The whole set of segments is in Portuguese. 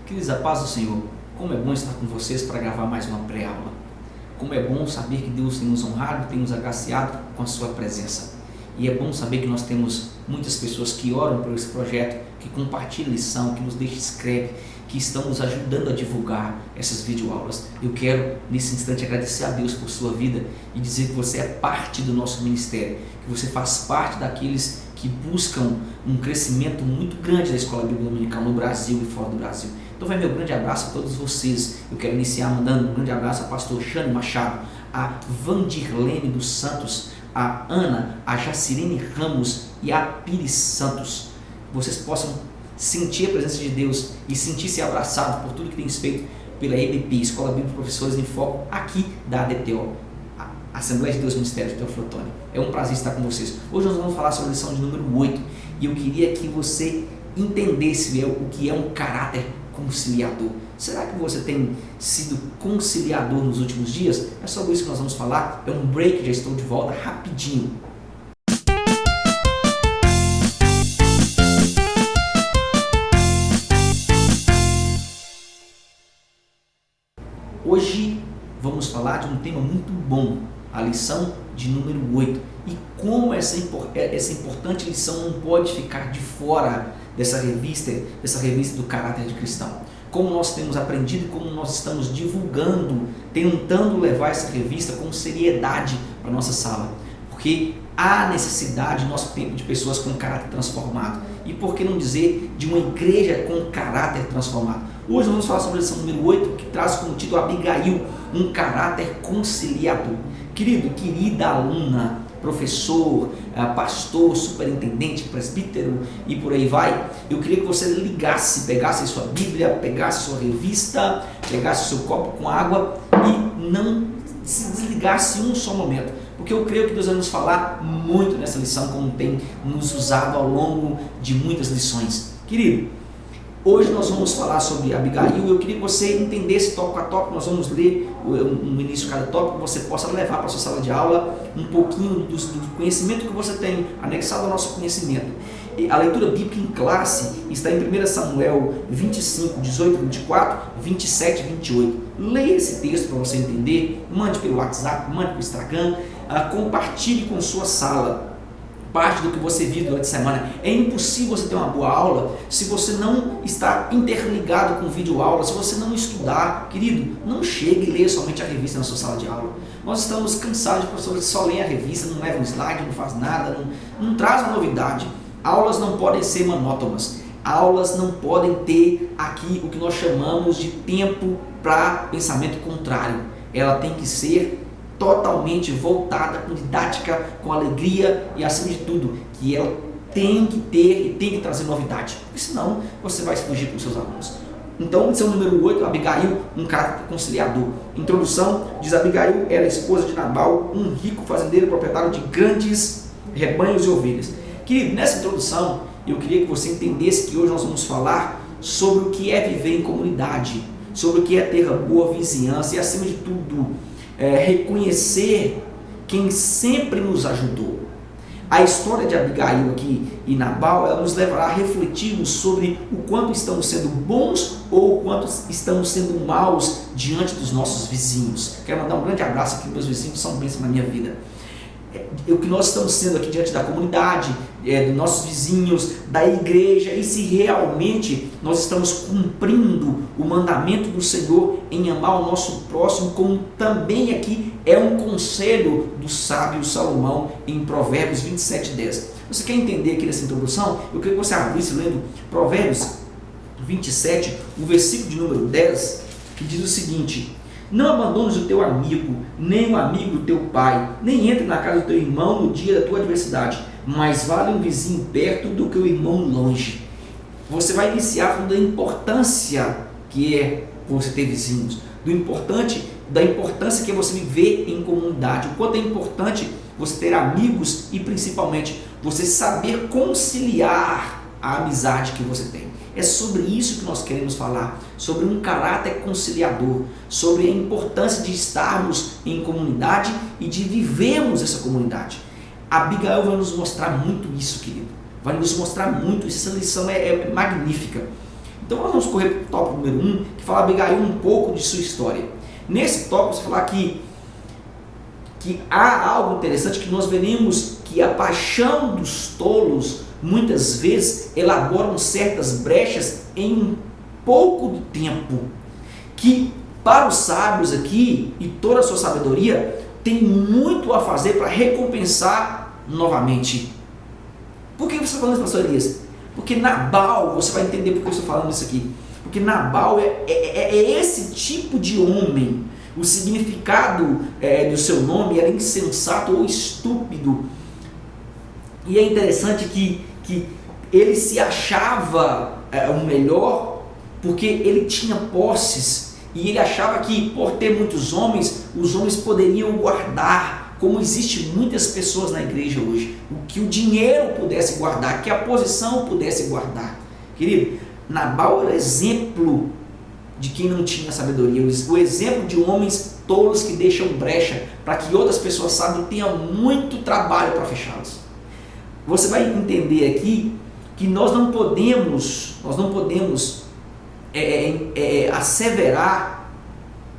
Queridos, a paz do Senhor, como é bom estar com vocês para gravar mais uma pré-aula. Como é bom saber que Deus tem nos honrado, tem nos agraciado com a sua presença. E é bom saber que nós temos muitas pessoas que oram por esse projeto, que compartilham lição, que nos deixam escreve, que estão nos ajudando a divulgar essas videoaulas. Eu quero, nesse instante, agradecer a Deus por sua vida e dizer que você é parte do nosso ministério, que você faz parte daqueles que buscam um crescimento muito grande da Escola Bíblica Dominical no Brasil e fora do Brasil. Então vai meu grande abraço a todos vocês. Eu quero iniciar mandando um grande abraço a pastor Jane Machado, a Vandirlene dos Santos, a Ana, a Jacirene Ramos e a Pires Santos. Vocês possam sentir a presença de Deus e sentir-se abraçado por tudo que tem feito pela EBP, Escola Bíblica Professores em Foco, aqui da ADTO, Assembleia de Deus Ministério de Teoflotone. É um prazer estar com vocês. Hoje nós vamos falar sobre a lição de número 8 e eu queria que você entendesse o que é um caráter conciliador. Será que você tem sido conciliador nos últimos dias? É sobre isso que nós vamos falar. É um break, já estou de volta rapidinho. Hoje vamos falar de um tema muito bom, a lição de número 8. E como essa importante lição não pode ficar de fora dessa revista do caráter de cristão. Como nós temos aprendido e como nós estamos divulgando, tentando levar essa revista com seriedade para a nossa sala. Porque há necessidade no nosso tempo de pessoas com caráter transformado. E por que não dizer de uma igreja com caráter transformado? Hoje nós vamos falar sobre a lição número 8, que traz como título Abigail, um caráter conciliador. Querido, querida aluna, professor, pastor, superintendente, presbítero e por aí vai, eu queria que você pegasse a sua Bíblia, pegasse a sua revista, pegasse o seu copo com água e não se desligasse um só momento, porque eu creio que Deus vai nos falar muito nessa lição, como tem nos usado ao longo de muitas lições. Querido, hoje nós vamos falar sobre Abigail. Eu queria que você entendesse tópico a tópico. Nós vamos ler no início de cada tópico, que você possa levar para a sua sala de aula um pouquinho do conhecimento que você tem anexado ao nosso conhecimento. A leitura bíblica em classe está em 1 Samuel 25, 18, 24, 27 e 28. Leia esse texto para você entender, mande pelo WhatsApp, mande pelo Instagram, compartilhe com sua sala parte do que você viu durante a semana. É impossível você ter uma boa aula se você não está interligado com vídeo aula, se você não estudar. Querido, não chegue e leia somente a revista na sua sala de aula. Nós estamos cansados de professores que só leem a revista, não levam slide, não faz nada, não traz uma novidade. Aulas não podem ser monótonas. Aulas não podem ter aqui o que nós chamamos de tempo para pensamento contrário. Ela tem que ser totalmente voltada com didática, com alegria e, acima de tudo, que ela tem que ter e tem que trazer novidade, porque senão você vai fugir com os seus alunos. Então, lição número 8, Abigail, um caráter conciliador. Introdução, diz: Abigail era esposa de Nabal, um rico fazendeiro proprietário de grandes rebanhos e ovelhas. Querido, nessa introdução, eu queria que você entendesse que hoje nós vamos falar sobre o que é viver em comunidade, sobre o que é ter boa vizinhança e, acima de tudo, reconhecer quem sempre nos ajudou. A história de Abigail aqui e Nabal, ela nos levará a refletirmos sobre o quanto estamos sendo bons ou o quanto estamos sendo maus diante dos nossos vizinhos. Quero mandar um grande abraço aqui, meus vizinhos são bênçãos na minha vida. O que nós estamos sendo aqui diante da comunidade, dos nossos vizinhos, da igreja, e se realmente nós estamos cumprindo o mandamento do Senhor em amar o nosso próximo, como também aqui é um conselho do sábio Salomão em Provérbios 27:10. Você quer entender aqui nessa introdução? Eu queria que você abrisse lendo Provérbios 27, o versículo de número 10, que diz o seguinte: não abandones o teu amigo, nem o amigo do teu pai, nem entre na casa do teu irmão no dia da tua adversidade, mais vale um vizinho perto do que o irmão longe. Você vai iniciar falando da importância que é você ter vizinhos, da importância que é você viver em comunidade, o quanto é importante você ter amigos e principalmente você saber conciliar a amizade que você tem. É sobre isso que nós queremos falar, sobre um caráter conciliador, sobre a importância de estarmos em comunidade e de vivermos essa comunidade. Abigail vai nos mostrar muito isso, querido. Vai nos mostrar muito isso. Essa lição é magnífica. Então nós vamos correr para o tópico número 1, que fala Abigail um pouco de sua história. Nesse tópico você falar que há algo interessante, que nós veremos que a paixão dos tolos muitas vezes elaboram certas brechas em um pouco de tempo, que para os sábios aqui e toda a sua sabedoria tem muito a fazer para recompensar novamente. Por que você está falando isso, pastor Elias? Porque Nabal, você vai entender por que eu estou falando isso aqui, porque Nabal é esse tipo de homem. O significado do seu nome era insensato ou estúpido. E é interessante que ele se achava o melhor porque ele tinha posses, e ele achava que por ter muitos homens, os homens poderiam guardar, como existe muitas pessoas na igreja hoje, o que o dinheiro pudesse guardar, que a posição pudesse guardar. Querido, Nabal era exemplo de quem não tinha sabedoria, o exemplo de homens tolos que deixam brecha para que outras pessoas sábias tenham muito trabalho para fechá-las. Você vai entender aqui que nós não podemos asseverar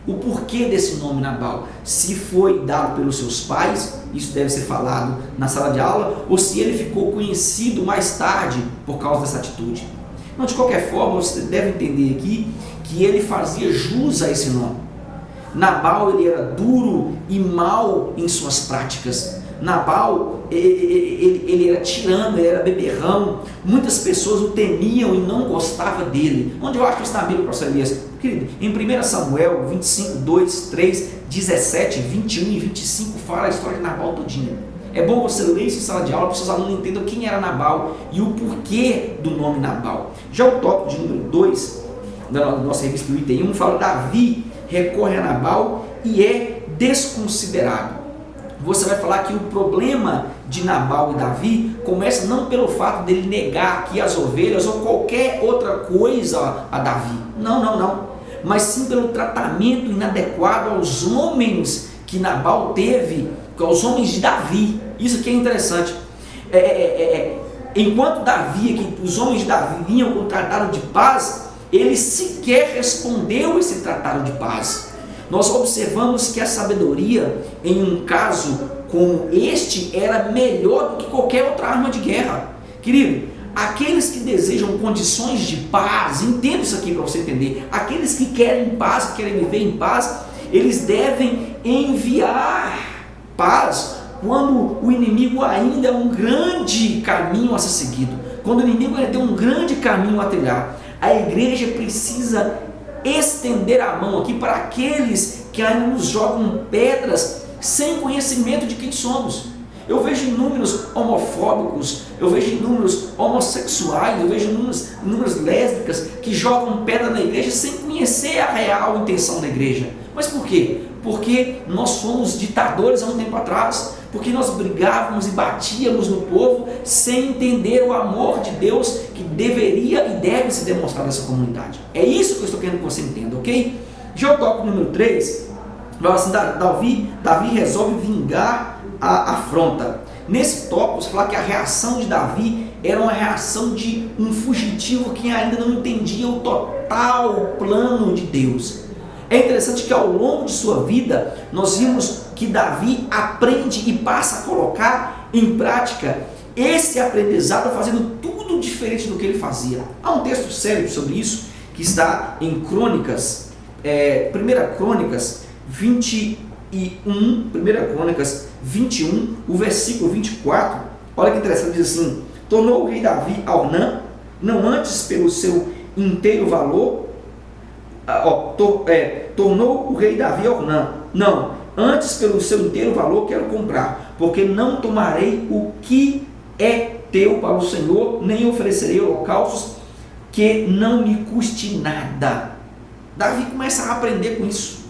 o porquê desse nome Nabal, se foi dado pelos seus pais, isso deve ser falado na sala de aula, ou se ele ficou conhecido mais tarde por causa dessa atitude. Então, de qualquer forma, você deve entender aqui que ele fazia jus a esse nome. Nabal, ele era duro e mau em suas práticas. Nabal, ele era tirano, ele era beberrão. Muitas pessoas o temiam e não gostavam dele. Onde eu acho isso na Bíblia, pastor Elias? Querido, em 1 Samuel 25, 2, 3, 17, 21 e 25 fala a história de Nabal todinha. É bom você ler isso em sala de aula para os seus alunos entendam quem era Nabal e o porquê do nome Nabal. Já o tópico de número 2 da nossa revista do item 1 fala: Davi recorre a Nabal e é desconsiderado. Você vai falar que o problema de Nabal e Davi começa não pelo fato dele negar aqui as ovelhas ou qualquer outra coisa a Davi. Não. Mas sim pelo tratamento inadequado aos homens que Nabal teve, aos homens de Davi. Isso aqui é interessante. Enquanto Davi, que os homens de Davi vinham com o tratado de paz, ele sequer respondeu esse tratado de paz. Nós observamos que a sabedoria, em um caso como este, era melhor do que qualquer outra arma de guerra. Querido, aqueles que desejam condições de paz, entenda isso aqui para você entender, aqueles que querem paz, que querem viver em paz, eles devem enviar paz quando o inimigo ainda é um grande caminho a ser seguido, quando o inimigo ainda tem um grande caminho a trilhar. A igreja precisa estender a mão aqui para aqueles que ainda nos jogam pedras sem conhecimento de quem somos. Eu vejo inúmeros homofóbicos, eu vejo inúmeros homossexuais, eu vejo inúmeras lésbicas que jogam pedra na igreja sem conhecer a real intenção da igreja. Mas por quê? Porque nós fomos ditadores há um tempo atrás, porque nós brigávamos e batíamos no povo sem entender o amor de Deus que deveria e deve se demonstrar nessa comunidade. É isso que eu estou querendo que você entenda, ok? Já o tópico número 3, assim, Davi resolve vingar a afronta. Nesse tópico, você fala que a reação de Davi era uma reação de um fugitivo que ainda não entendia o total plano de Deus. É interessante que ao longo de sua vida, nós vimos que Davi aprende e passa a colocar em prática esse aprendizado, fazendo tudo diferente do que ele fazia. Há um texto sério sobre isso, que está em Crônicas, 1 Crônicas 21, o versículo 24, olha que interessante, diz assim: tornou o rei Davi a Ornã, não antes pelo seu inteiro valor, tornou o rei Davi a Ornã, não, antes pelo seu inteiro valor quero comprar, porque não tomarei o que é teu para o Senhor, nem oferecerei holocaustos que não me custe nada. Davi começa a aprender com isso,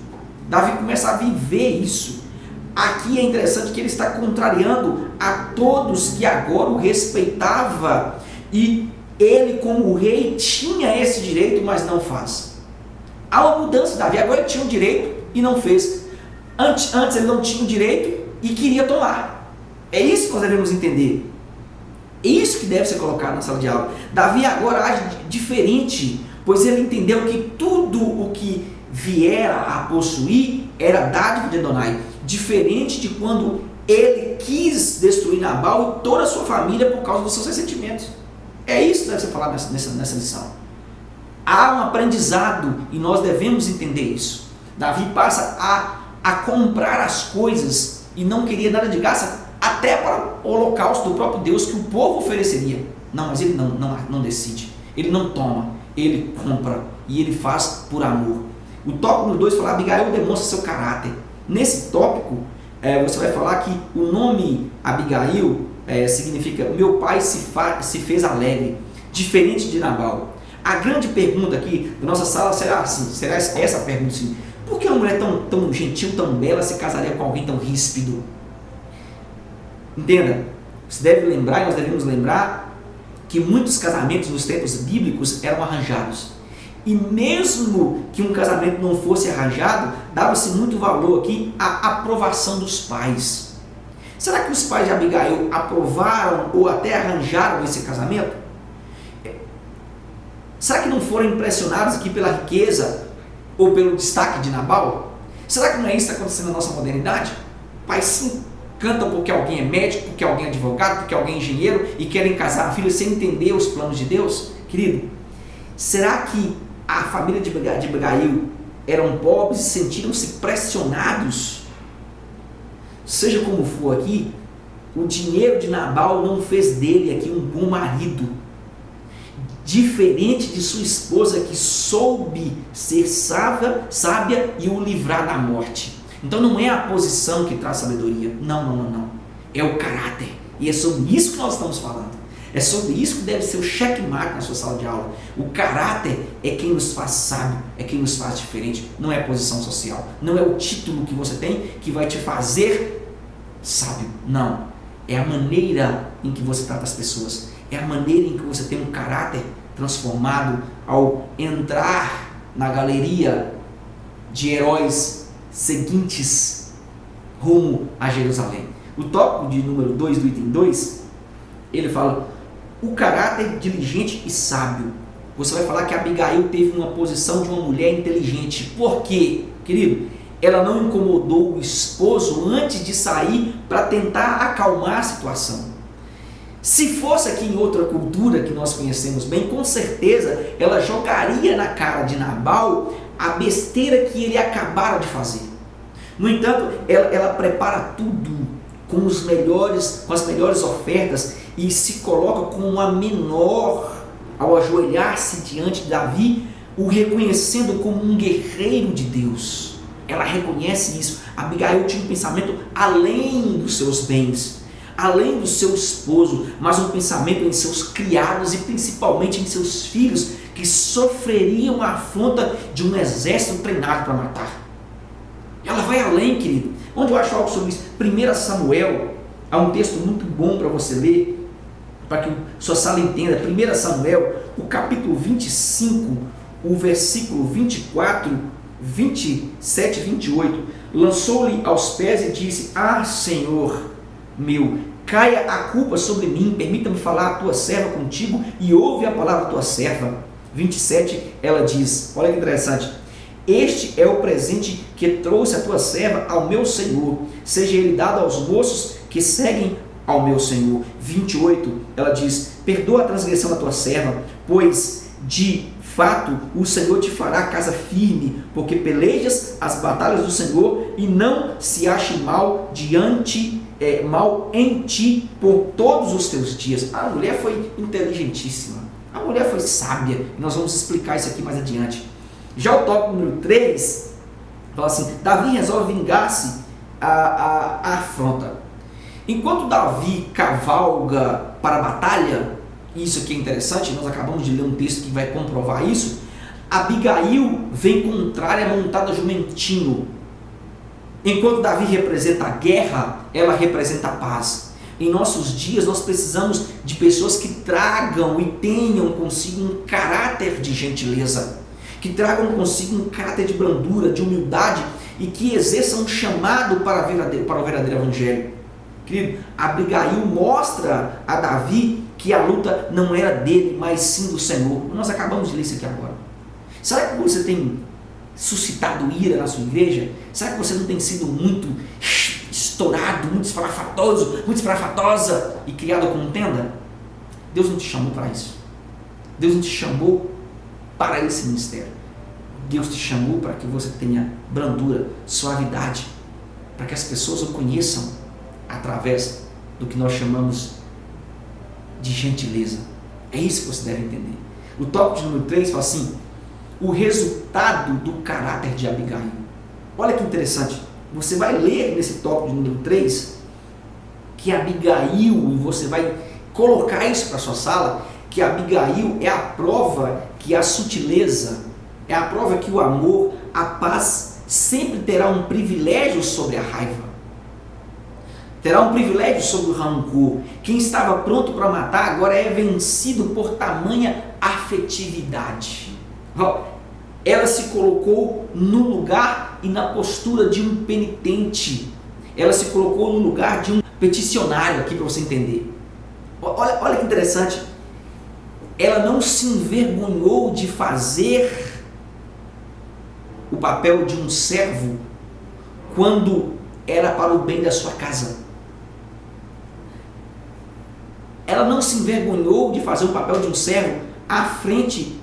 Davi começa a viver isso. Aqui é interessante que ele está contrariando a todos que agora o respeitava, e ele como rei tinha esse direito, mas não faz. Há uma mudança. Davi agora ele tinha o direito e não fez. Antes ele não tinha o direito e queria tomar. É isso que nós devemos entender. É isso que deve ser colocado na sala de aula. Davi agora age diferente, pois ele entendeu que tudo o que viera a possuir era dádiva de Adonai, diferente de quando ele quis destruir Nabal e toda a sua família por causa dos seus ressentimentos. É isso que deve ser falado nessa lição. Há um aprendizado e nós devemos entender isso. Davi passa a comprar as coisas e não queria nada de graça, até para o holocausto do próprio Deus que o povo ofereceria. Não, mas ele não decide, ele não toma, ele compra e ele faz por amor. O tópico número 2 fala: Abigail demonstra seu caráter. Nesse tópico, você vai falar que o nome Abigail significa meu pai se fez alegre, diferente de Nabal. A grande pergunta aqui da nossa sala será essa pergunta assim: por que uma mulher tão gentil, tão bela se casaria com alguém tão ríspido? Entenda, você deve lembrar, e nós devemos lembrar, que muitos casamentos nos tempos bíblicos eram arranjados. E mesmo que um casamento não fosse arranjado, dava-se muito valor aqui à aprovação dos pais. Será que os pais de Abigail aprovaram ou até arranjaram esse casamento? Será que não foram impressionados aqui pela riqueza ou pelo destaque de Nabal? Será que não é isso que está acontecendo na nossa modernidade? Pais sim cantam porque alguém é médico, porque alguém é advogado, porque alguém é engenheiro e querem casar a filha sem entender os planos de Deus? Querido, será que a família de Abigail eram pobres e sentiram-se pressionados? Seja como for aqui, o dinheiro de Nabal não fez dele aqui um bom marido, diferente de sua esposa que soube ser sábia e o livrar da morte. Então não é a posição que traz sabedoria, não, é o caráter, e é sobre isso que nós estamos falando. É sobre isso que deve ser o checkmate na sua sala de aula. O caráter é quem nos faz sábio, é quem nos faz diferente, não é a posição social, não é o título que você tem que vai te fazer sábio, não. É a maneira em que você trata as pessoas, é a maneira em que você tem um caráter transformado ao entrar na galeria de heróis seguintes rumo a Jerusalém. O tópico de número 2 do item 2, ele fala: o caráter diligente e sábio. Você vai falar que Abigail teve uma posição de uma mulher inteligente. Por quê, querido? Ela não incomodou o esposo antes de sair para tentar acalmar a situação. Se fosse aqui em outra cultura que nós conhecemos bem, com certeza ela jogaria na cara de Nabal a besteira que ele acabara de fazer. No entanto, ela prepara tudo com as melhores ofertas e se coloca como a menor ao ajoelhar-se diante de Davi, o reconhecendo como um guerreiro de Deus. Ela reconhece isso. Abigail tinha um pensamento além dos seus bens, além do seu esposo, mas um pensamento em seus criados e principalmente em seus filhos, que sofreriam a afronta de um exército treinado para matar. Ela vai além, querido. Onde eu acho algo sobre isso? 1 Samuel, há um texto muito bom para você ler, para que sua sala entenda. 1 Samuel, o capítulo 25, o versículo 24, 27 e 28. Lançou-lhe aos pés e disse: Ah, Senhor meu, caia a culpa sobre mim, permita-me falar a tua serva contigo e ouve a palavra da tua serva. 27, ela diz, olha que interessante: este é o presente que trouxe a tua serva ao meu senhor, seja ele dado aos moços que seguem ao meu senhor. 28, ela diz: perdoa a transgressão da tua serva, pois de fato o Senhor te fará casa firme, porque pelejas as batalhas do Senhor e não se ache mal em ti por todos os teus dias. A mulher foi inteligentíssima, a mulher foi sábia, e nós vamos explicar isso aqui mais adiante. Já o tópico número 3 fala assim: Davi resolve vingar-se a afronta. Enquanto Davi cavalga para a batalha, isso aqui é interessante, nós acabamos de ler um texto que vai comprovar isso. Abigail vem contrária, montada jumentinho. Enquanto Davi representa a guerra, ela representa a paz. Em nossos dias nós precisamos de pessoas que tragam e tenham consigo um caráter de gentileza, que tragam consigo um caráter de brandura, de humildade, e que exerçam um chamado para o verdadeiro evangelho. Querido, Abigail mostra a Davi que a luta não era dele, mas sim do Senhor. Nós acabamos de ler isso aqui agora. Será que você tem suscitado ira na sua igreja? Será que você não tem sido muito estourado, muito esfarrafatoso, muito esfarrafatosa e criado a contenda? Deus não te chamou para isso. Deus não te chamou para esse ministério. Deus te chamou para que você tenha brandura, suavidade, para que as pessoas o conheçam através do que nós chamamos de gentileza. É isso que você deve entender. O tópico de número 3 fala assim: o resultado do caráter de Abigail. Olha que interessante. Você vai ler nesse tópico de número 3 que Abigail, e você vai colocar isso para sua sala, que Abigail é a prova que a sutileza, é a prova que o amor, a paz, sempre terá um privilégio sobre a raiva. Terá um privilégio sobre o rancor. Quem estava pronto para matar agora é vencido por tamanha afetividade. Ela se colocou no lugar e na postura de um penitente. Ela se colocou no lugar de um peticionário, aqui para você entender. Olha que interessante. Ela não se envergonhou de fazer o papel de um servo quando era para o bem da sua casa. Ela não se envergonhou de fazer o papel de um servo à frente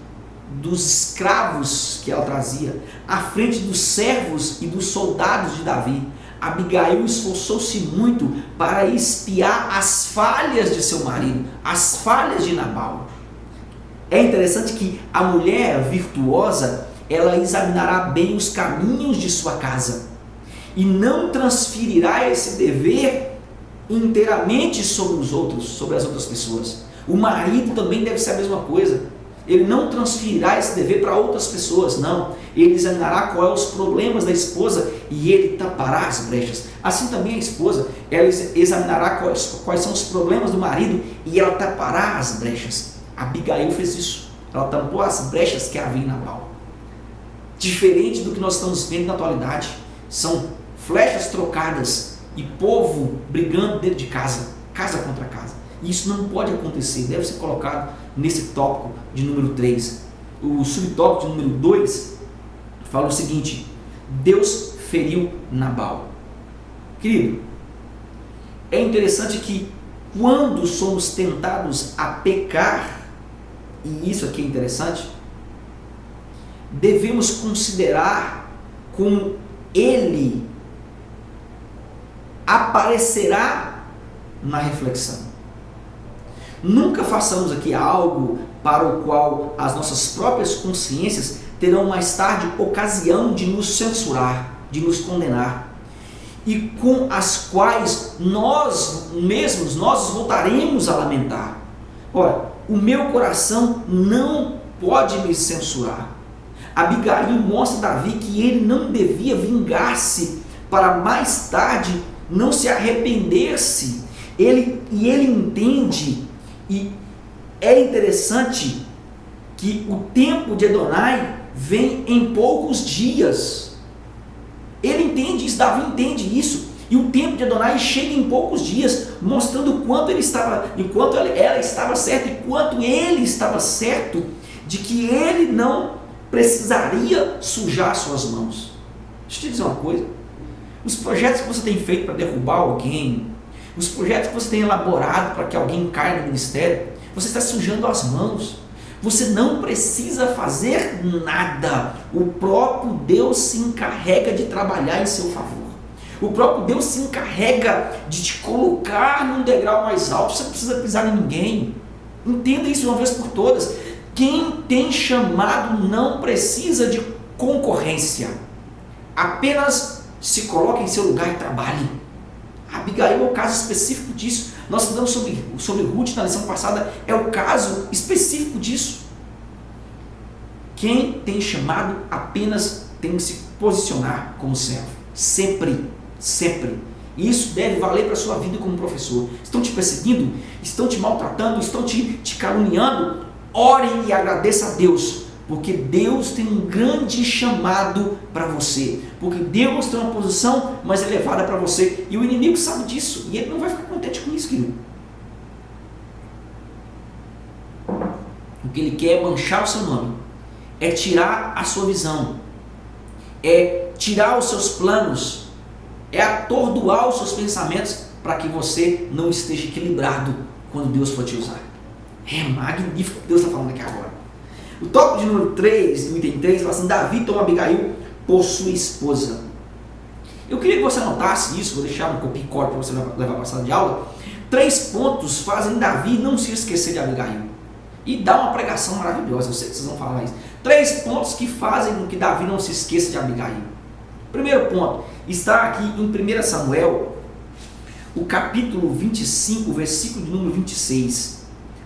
dos escravos que ela trazia, à frente dos servos e dos soldados de Davi. Abigail esforçou-se muito para espiar as falhas de seu marido, as falhas de Nabal. É interessante que a mulher virtuosa, ela examinará bem os caminhos de sua casa e não transferirá esse dever inteiramente sobre os outros, sobre as outras pessoas. O marido também deve ser a mesma coisa. Ele não transferirá esse dever para outras pessoas, não. Ele examinará quais os problemas da esposa e ele tapará as brechas. Assim também a esposa, ela examinará quais são os problemas do marido e ela tapará as brechas. Abigail fez isso. Ela tampou as brechas que havia em Nabal. Diferente do que nós estamos vendo na atualidade, são flechas trocadas e povo brigando dentro de casa, casa contra casa. E isso não pode acontecer, deve ser colocado nesse tópico de número 3. O subtópico de número 2 fala o seguinte: Deus feriu Nabal. Querido, é interessante que quando somos tentados a pecar, e isso aqui é interessante, devemos considerar como ele aparecerá na reflexão. Nunca façamos aqui algo para o qual as nossas próprias consciências terão mais tarde ocasião de nos censurar, de nos condenar, e com as quais nós mesmos nós voltaremos a lamentar. Ora, o meu coração não pode me censurar. Abigail mostra a Davi que ele não devia vingar-se para mais tarde não se arrepender-se. Ele entende, e é interessante que o tempo de Adonai vem em poucos dias. Ele entende isso, Davi entende isso, e o tempo de Adonai chega em poucos dias, mostrando quanto ela estava certa e quanto ele estava certo de que ele não precisaria sujar suas mãos. Deixa eu te dizer uma coisa: os projetos que você tem feito para derrubar alguém, os projetos que você tem elaborado para que alguém caia no ministério, você está sujando as mãos. Você não precisa fazer nada. O próprio Deus se encarrega de trabalhar em seu favor. O próprio Deus se encarrega de te colocar num degrau mais alto. Você não precisa pisar em ninguém. Entenda isso de uma vez por todas. Quem tem chamado não precisa de concorrência. Apenas se coloque em seu lugar e trabalhe. Abigail é o caso específico disso. Nós estudamos sobre Ruth na lição passada, é o caso específico disso. Quem tem chamado apenas tem que se posicionar como servo. Sempre, sempre. E isso deve valer para a sua vida como professor. Estão te perseguindo? Estão te maltratando? Estão te caluniando? Ore e agradeça a Deus, porque Deus tem um grande chamado para você, porque Deus tem uma posição mais elevada para você, e o inimigo sabe disso, e ele não vai ficar contente com isso, querido. O que ele quer é manchar o seu nome, é tirar a sua visão, é tirar os seus planos, é atordoar os seus pensamentos para que você não esteja equilibrado quando Deus for te usar. É magnífico o que Deus está falando aqui agora. O tópico de número 3, do item 3, fala assim: Davi toma Abigail por sua esposa. Eu queria que você anotasse isso, vou deixar um copia e cola para você levar para a sala de aula. 3 pontos fazem Davi não se esquecer de Abigail. E dá uma pregação maravilhosa, eu sei que vocês vão falar isso. 3 pontos que fazem com que Davi não se esqueça de Abigail. Primeiro ponto, está aqui em 1 Samuel, o capítulo 25, versículo de número 26.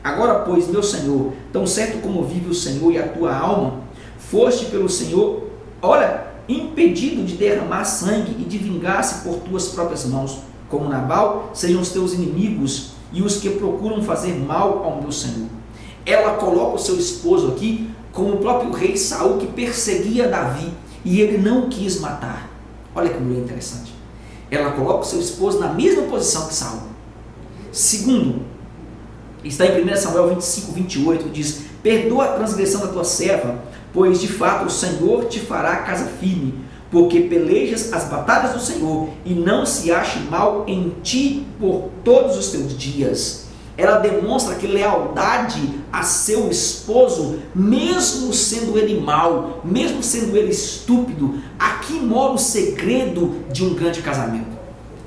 Agora, pois, meu Senhor, tão certo como vive o Senhor e a tua alma, foste pelo Senhor, olha, impedido de derramar sangue e de vingar-se por tuas próprias mãos, como Nabal, sejam os teus inimigos e os que procuram fazer mal ao meu Senhor. Ela coloca o seu esposo aqui como o próprio rei Saul, que perseguia Davi e ele não quis matar. Olha que mulher interessante. Ela coloca o seu esposo na mesma posição que Saul. Segundo, está em 1 Samuel 25, 28, diz: perdoa a transgressão da tua serva, pois de fato o Senhor te fará casa firme, porque pelejas as batalhas do Senhor e não se ache mal em ti por todos os teus dias. Ela demonstra que lealdade a seu esposo, mesmo sendo ele mau, mesmo sendo ele estúpido. Aqui mora o segredo de um grande casamento.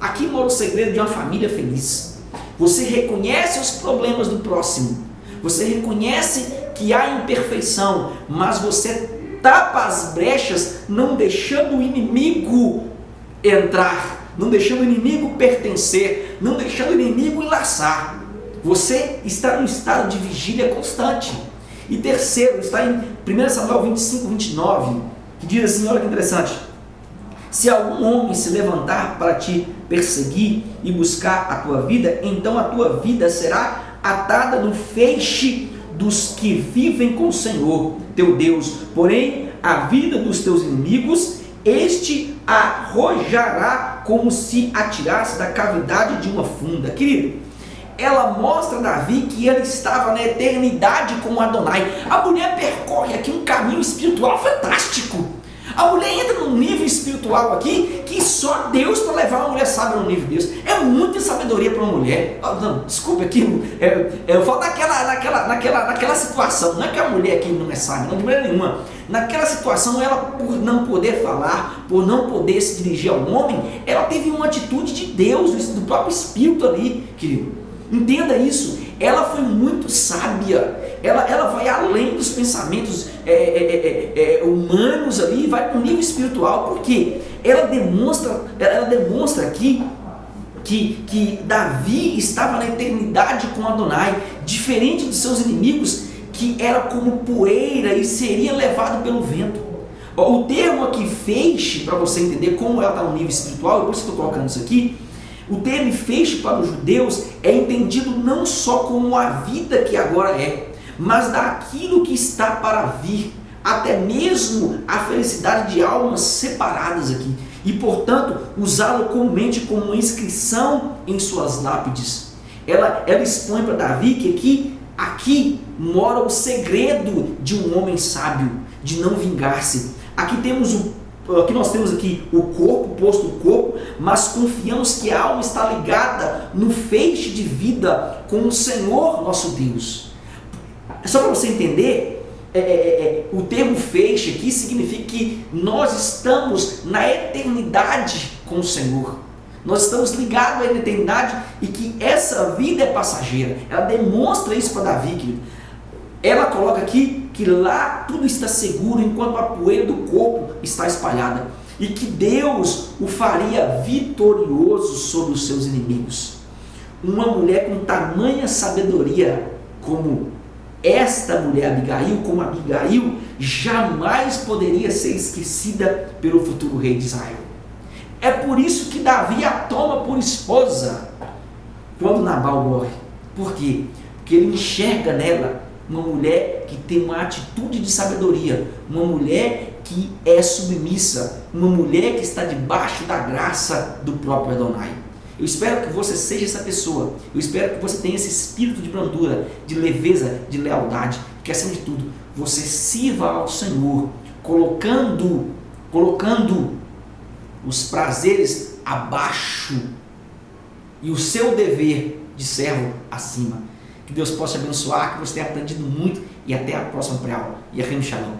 Aqui mora o segredo de uma família feliz. Você reconhece os problemas do próximo, você reconhece que há imperfeição, mas você tapa as brechas, não deixando o inimigo entrar, não deixando o inimigo pertencer, não deixando o inimigo enlaçar. Você está em estado de vigília constante. E terceiro, está em 1 Samuel 25, 29, que diz assim, olha que interessante: se algum homem se levantar para te perseguir e buscar a tua vida, então a tua vida será atada no feixe dos que vivem com o Senhor, teu Deus. Porém, a vida dos teus inimigos, este arrojará como se atirasse da cavidade de uma funda. Querido, ela mostra a Davi que ele estava na eternidade com Adonai. A mulher percorre aqui um caminho espiritual fantástico. A mulher entra num nível espiritual aqui que só Deus para levar uma mulher sábia no nível de Deus. É muita sabedoria para uma mulher. Não, desculpe aqui, eu falo naquela situação. Não é que a mulher aqui não é sábia, não, de maneira nenhuma. Naquela situação, ela, por não poder falar, por não poder se dirigir ao homem, ela teve uma atitude de Deus, do próprio Espírito ali, querido. Entenda isso. Ela foi muito sábia. Ela vai além dos pensamentos humanos ali, vai para o nível espiritual, porque ela demonstra aqui que Davi estava na eternidade com Adonai, diferente dos seus inimigos, que era como poeira e seria levado pelo vento. O termo aqui, feixe, para você entender como ela está no nível espiritual, e por isso estou colocando isso aqui, o termo feixe para os judeus é entendido não só como a vida que agora é, mas daquilo que está para vir, até mesmo a felicidade de almas separadas aqui, e portanto usá-lo comumente como uma inscrição em suas lápides. Ela expõe para Davi que aqui mora o segredo de um homem sábio, de não vingar-se. Aqui nós temos aqui o corpo, posto o corpo, mas confiamos que a alma está ligada no feixe de vida com o Senhor nosso Deus. Só para você entender, o termo feixe aqui significa que nós estamos na eternidade com o Senhor. Nós estamos ligados à eternidade e que essa vida é passageira. Ela demonstra isso para Davi, querido. Ela coloca aqui que lá tudo está seguro enquanto a poeira do corpo está espalhada e que Deus o faria vitorioso sobre os seus inimigos. Uma mulher com tamanha sabedoria como esta mulher Abigail, jamais poderia ser esquecida pelo futuro rei de Israel. É por isso que Davi a toma por esposa quando Nabal morre. Por quê? Porque ele enxerga nela uma mulher que tem uma atitude de sabedoria, uma mulher que é submissa, uma mulher que está debaixo da graça do próprio Adonai. Eu espero que você seja essa pessoa. Eu espero que você tenha esse espírito de brandura, de leveza, de lealdade, que acima de tudo você sirva ao Senhor, colocando os prazeres abaixo e o seu dever de servo acima. Que Deus possa abençoar, que você tenha aprendido muito e até a próxima pré-aula. E a Shalom.